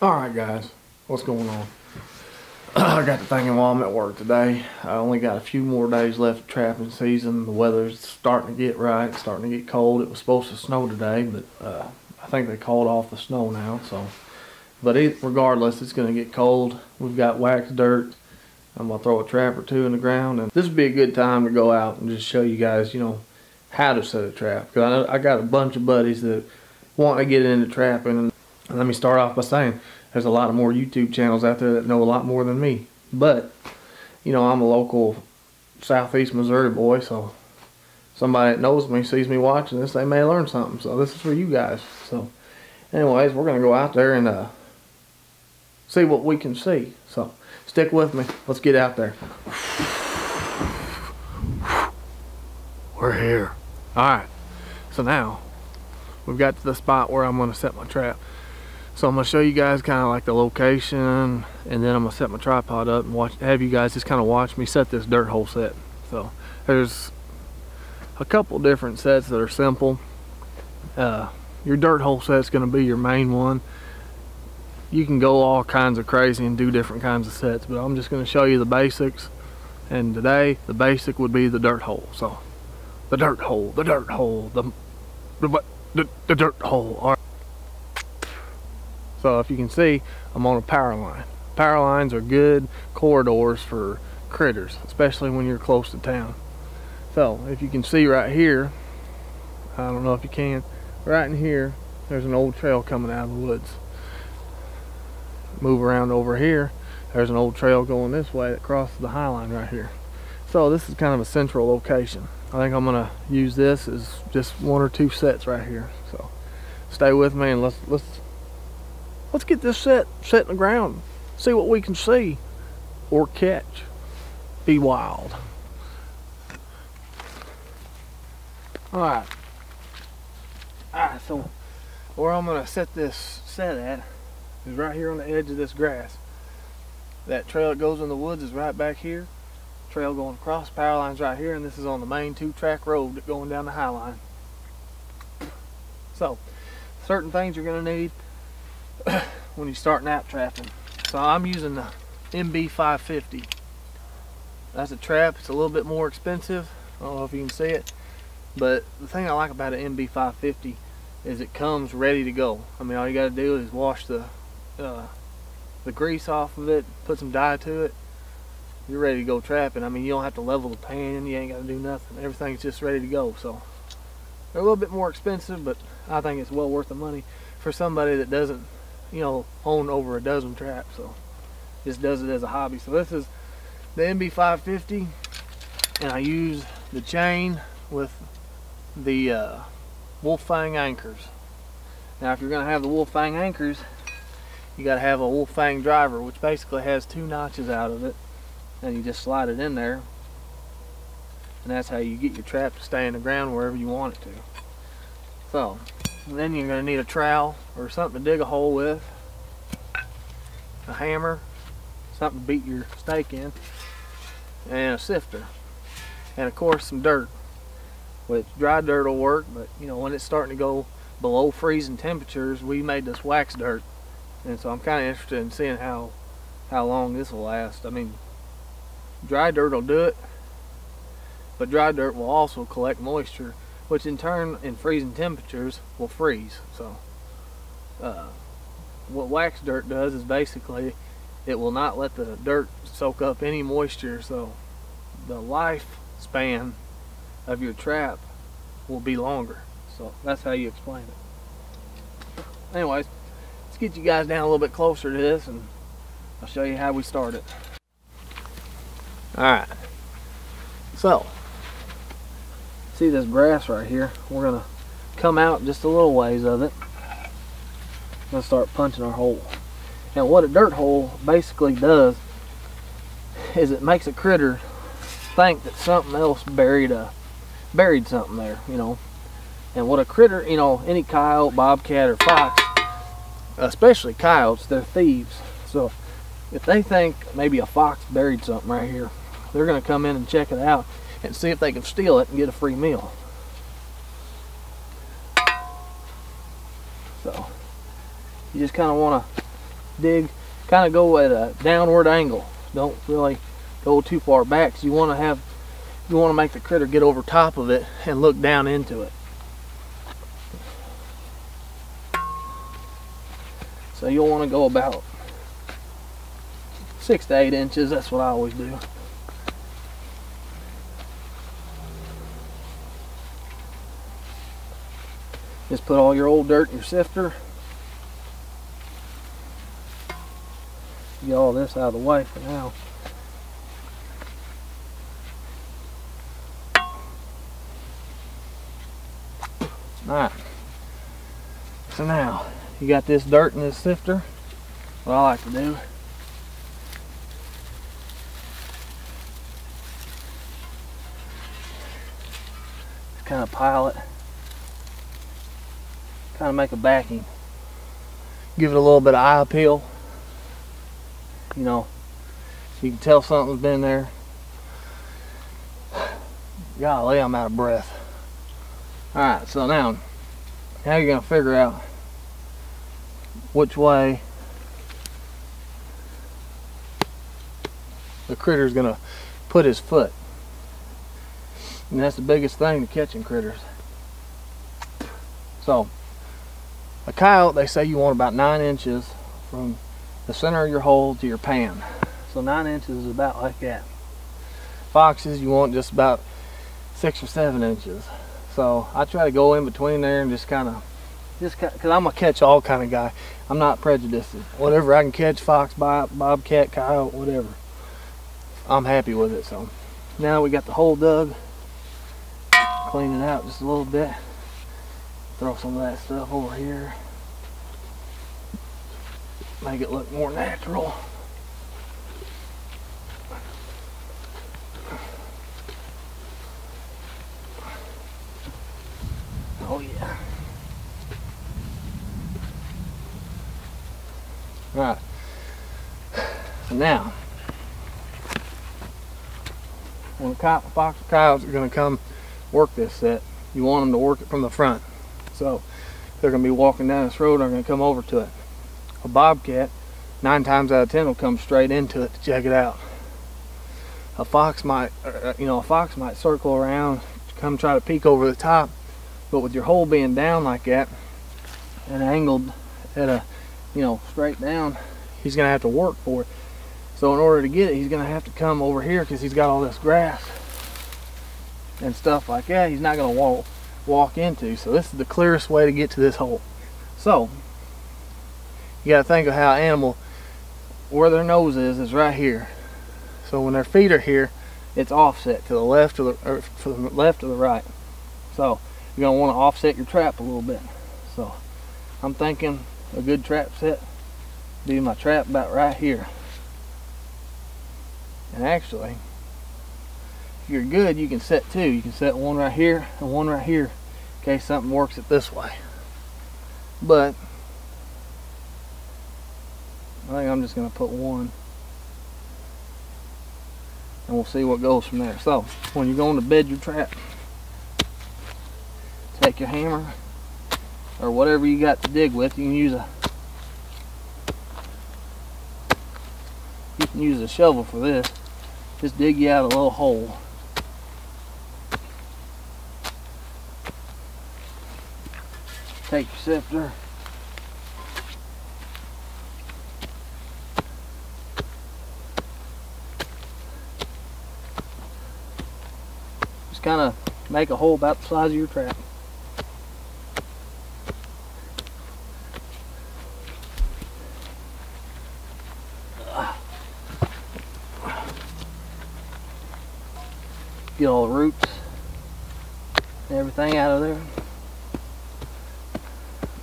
Alright guys, what's going on? I got to thinking while I'm at work today, I only got a few more days left of trapping season. The weather's starting to get right, starting to get cold. It was supposed to snow today, but I think they called off the snow now. Regardless, it's going to get cold. We've got wax dirt. I'm going to throw a trap or two in the ground, and this would be a good time to go out and just show you guys, how to set a trap. Because I got a bunch of buddies that want to get into trapping. And let me start off by saying, there's a lot of more YouTube channels out there that know a lot more than me. But, I'm a local Southeast Missouri boy, so somebody that knows me, sees me watching this, they may learn something. So this is for you guys. So anyways, we're going to go out there and see what we can see. So stick with me. Let's get out there. We're here. Alright, so now we've got to the spot where I'm going to set my trap. So I'm going to show you guys kind of like the location, and then I'm going to set my tripod up and have you guys just kind of watch me set this dirt hole set. So there's a couple different sets that are simple. Your dirt hole set's going to be your main one. You can go all kinds of crazy and do different kinds of sets, but I'm just going to show you the basics. And today the basic would be the dirt hole. So the dirt hole, the dirt hole, the dirt hole. All right. So if you can see, I'm on a power line. Power lines are good corridors for critters, especially when you're close to town. So if you can see right here, I don't know if you can, right in here, there's an old trail coming out of the woods. Move around over here, there's an old trail going this way that crosses the high line right here. So this is kind of a central location. I think I'm gonna use this as just one or two sets right here. So stay with me and let's get this set in the ground. See what we can see or catch. Be wild. Alright, so where I'm gonna set this set at is right here on the edge of this grass. That trail that goes in the woods is right back here. Trail going across, power lines right here, and this is on the main 2-track road going down the high line. So certain things you're gonna need when you start nap trapping. So I'm using the MB550. That's a trap. It's a little bit more expensive. I don't know if you can see it, but the thing I like about an MB550 is it comes ready to go. I mean, all you got to do is wash the grease off of it, put some dye to it, you're ready to go trapping. I mean, you don't have to level the pan, you ain't got to do nothing. Everything's just ready to go. So they're a little bit more expensive, but I think it's well worth the money for somebody that doesn't own over a dozen traps, so just does it as a hobby. So this is the MB550, and I use the chain with the Wolf Fang anchors. Now if you're going to have the Wolf Fang anchors, you got to have a Wolf Fang driver, which basically has 2 notches out of it, and you just slide it in there, and that's how you get your trap to stay in the ground wherever you want it to. So and then you're going to need a trowel or something to dig a hole with, a hammer, something to beat your stake in, and a sifter, and of course some dirt. With dry dirt will work, but when it's starting to go below freezing temperatures, we made this wax dirt, and so I'm kind of interested in seeing how long this will last. I mean, dry dirt will do it, but dry dirt will also collect moisture, which in turn in freezing temperatures will freeze. So what wax dirt does is basically it will not let the dirt soak up any moisture, so the lifespan of your trap will be longer. So that's how you explain it. Anyways, let's get you guys down a little bit closer to this and I'll show you how we start it. Alright, so see this grass right here? We're gonna come out just a little ways of it. We're gonna start punching our hole. Now what a dirt hole basically does is it makes a critter think that something else buried something there, And what a critter, any coyote, bobcat, or fox, especially coyotes, they're thieves. So if they think maybe a fox buried something right here, they're gonna come in and check it out and see if they can steal it and get a free meal. So you just kind of want to dig, kind of go at a downward angle. Don't really go too far back, so you want to make the critter get over top of it and look down into it. So you'll want to go about 6 to 8 inches. That's what I always do. Just put all your old dirt in your sifter. Get all this out of the way for now. Alright. So now, you got this dirt in this sifter. What I like to do, just kind of pile it. Kind of make a backing. Give it a little bit of eye appeal. You know, so you can tell something's been there. Golly, I'm out of breath. Alright, so now you're going to figure out which way the critter's going to put his foot. And that's the biggest thing to catching critters. So, a coyote, they say you want about 9 inches from the center of your hole to your pan. So 9 inches is about like that. Foxes, you want just about 6 or 7 inches. So I try to go in between there and just kind of, because I'm a catch all kind of guy. I'm not prejudiced. Whatever I can catch, fox, bobcat, coyote, whatever, I'm happy with it. So now we got the hole dug. Clean it out just a little bit. Throw some of that stuff over here. Make it look more natural. Oh yeah. Alright. So now, when the fox or coyotes are going to come work this set, you want them to work it from the front. So they're going to be walking down this road, they're going to come over to it. A bobcat, 9 times out of 10 will come straight into it to check it out. A fox might, circle around, come try to peek over the top, but with your hole being down like that and angled at a, straight down, he's going to have to work for it. So in order to get it, he's going to have to come over here because he's got all this grass and stuff like that. He's not going to walk into. So this is the clearest way to get to this hole. So you got to think of how animal, where their nose is right here. So when their feet are here, it's offset to the left or from the left or the right. So you're going to want to offset your trap a little bit. So I'm thinking a good trap set, do my trap about right here. And actually, if you're good, you can set 2. You can set one right here and one right here in case something works it this way. But I think I'm just going to put 1, and we'll see what goes from there. So when you're going to bed your trap, take your hammer or whatever you got to dig with. You can use a shovel for this. Just dig you out a little hole. Take your sifter. Just kind of make a hole about the size of your trap. Get all the roots and everything out of there.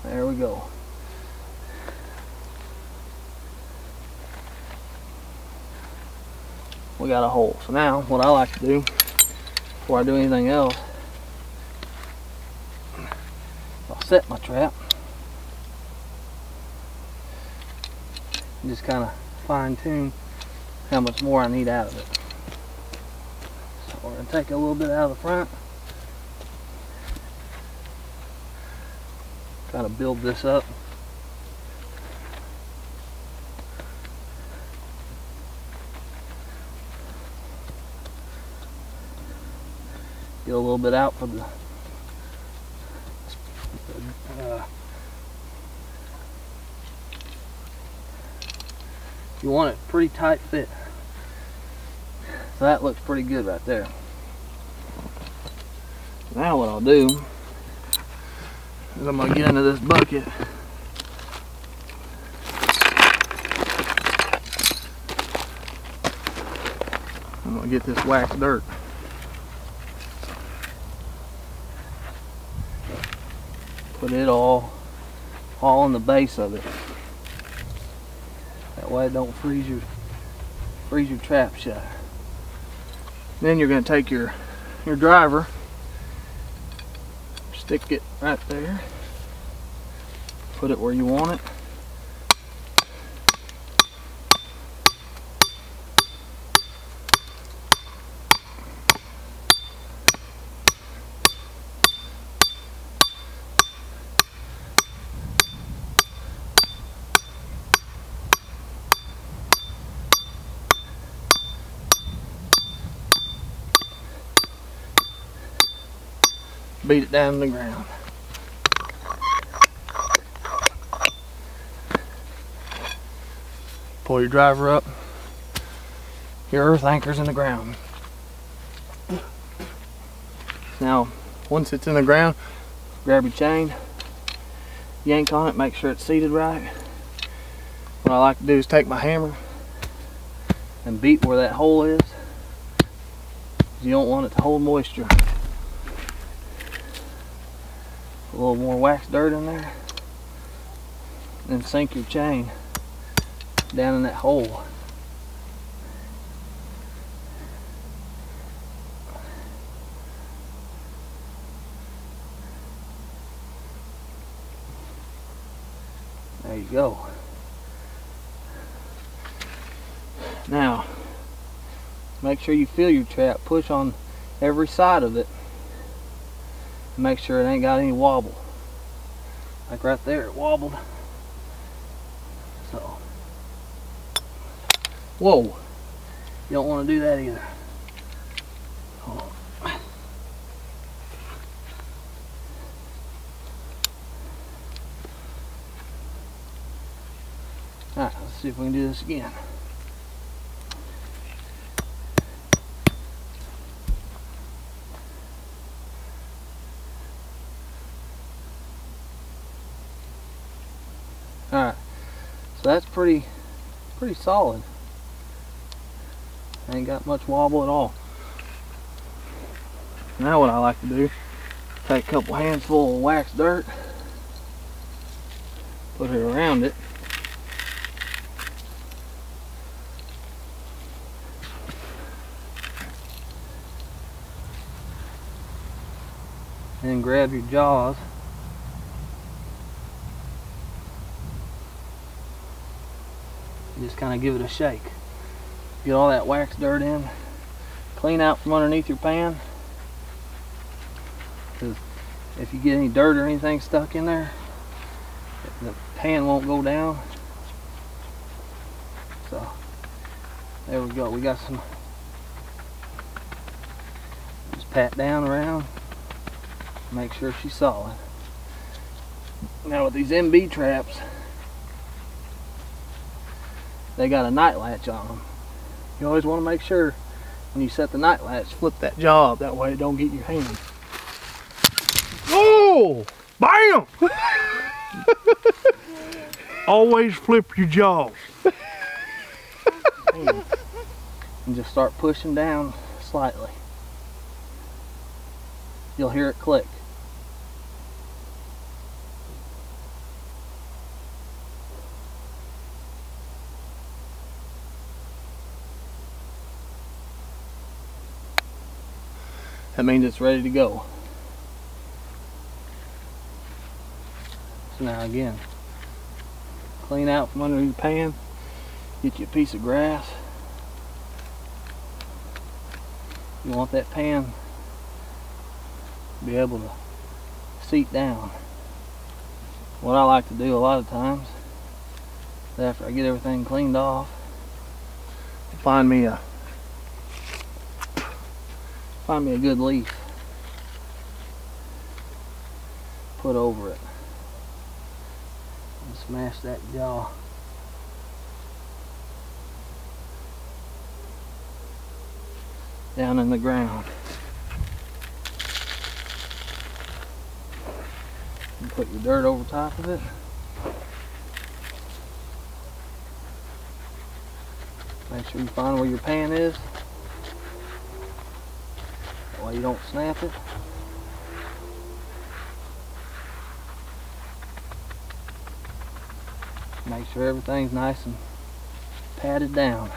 There we go. We got a hole. So now what I like to do before I do anything else, I'll set my trap and just kind of fine tune how much more I need out of it. We're going to take a little bit out of the front, kind of build this up. Get a little bit out for the you want it pretty tight fit. So that looks pretty good right there. Now what I'll do is I'm going to get into this bucket. I'm going to get this waxed dirt. Put it all on the base of it. That way it don't freeze your trap shut. Then you're going to take your driver, stick it right there, put it where you want it. Beat it down to the ground. Pull your driver up. Your earth anchor's in the ground. Now, once it's in the ground, grab your chain, yank on it, make sure it's seated right. What I like to do is take my hammer and beat where that hole is. You don't want it to hold moisture. A little more wax dirt in there, then sink your chain down in that hole. There you go. Now make sure you feel your trap, push on every side of it. Make sure it ain't got any wobble. Like right there, it wobbled. So, whoa, you don't want to do that either. Hold on. Alright, let's see if we can do this again. Alright, so that's pretty solid. Ain't got much wobble at all. Now what I like to do, take a couple handfuls of wax dirt, put it around it. And then grab your jaws. Just kind of give it a shake. Get all that wax dirt in. Clean out from underneath your pan. Because if you get any dirt or anything stuck in there, the pan won't go down. So there we go. We got some. Just pat down around. Make sure she's solid. Now with these MB traps, they got a night latch on them. You always want to make sure when you set the night latch, flip that jaw up, that way it don't get your hand. Oh! Bam! Always flip your jaws. And just start pushing down slightly. You'll hear it click. That means it's ready to go. So now again, clean out from under the pan, get you a piece of grass. You want that pan to be able to seat down. What I like to do a lot of times, after I get everything cleaned off, find me a good leaf. put over it. And smash that jaw. Down in the ground. And put your dirt over top of it. Make sure you find where your pan is. That way you don't snap it. Make sure everything's nice and patted down.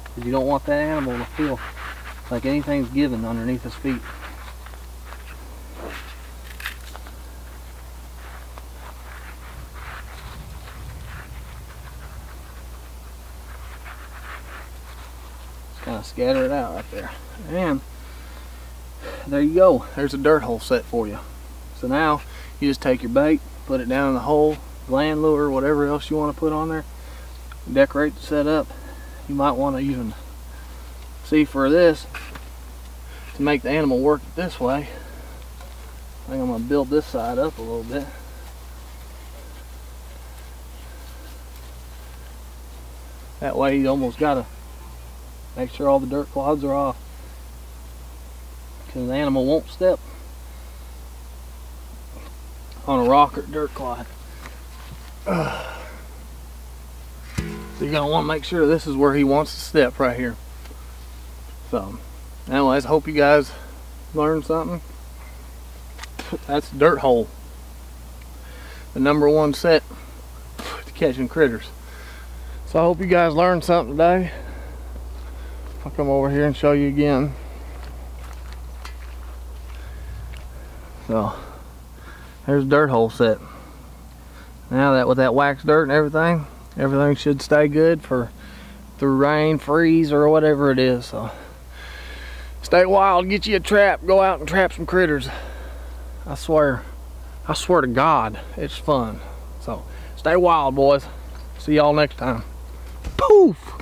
Because you don't want that animal to feel like anything's given underneath his feet. Kind of scatter it out right there, and there you go. There's a dirt hole set for you. So now you just take your bait, put it down in the hole, gland lure, whatever else you want to put on there, decorate the setup. You might want to even see for this to make the animal work it this way. I think I'm going to build this side up a little bit. That way you almost got to make sure all the dirt clods are off, because the animal won't step on a rock or dirt clod. So you're going to want to make sure this is where he wants to step, right here. So anyways, I hope you guys learned something. That's a dirt hole, the #1 set to catching critters. So I hope you guys learned something today. I'll come over here and show you again. So there's a dirt hole set. Now that with that wax dirt and everything should stay good for through rain, freeze, or whatever it is. So stay wild, get you a trap, go out and trap some critters. I swear to God, it's fun. So stay wild, boys. See y'all next time. Poof!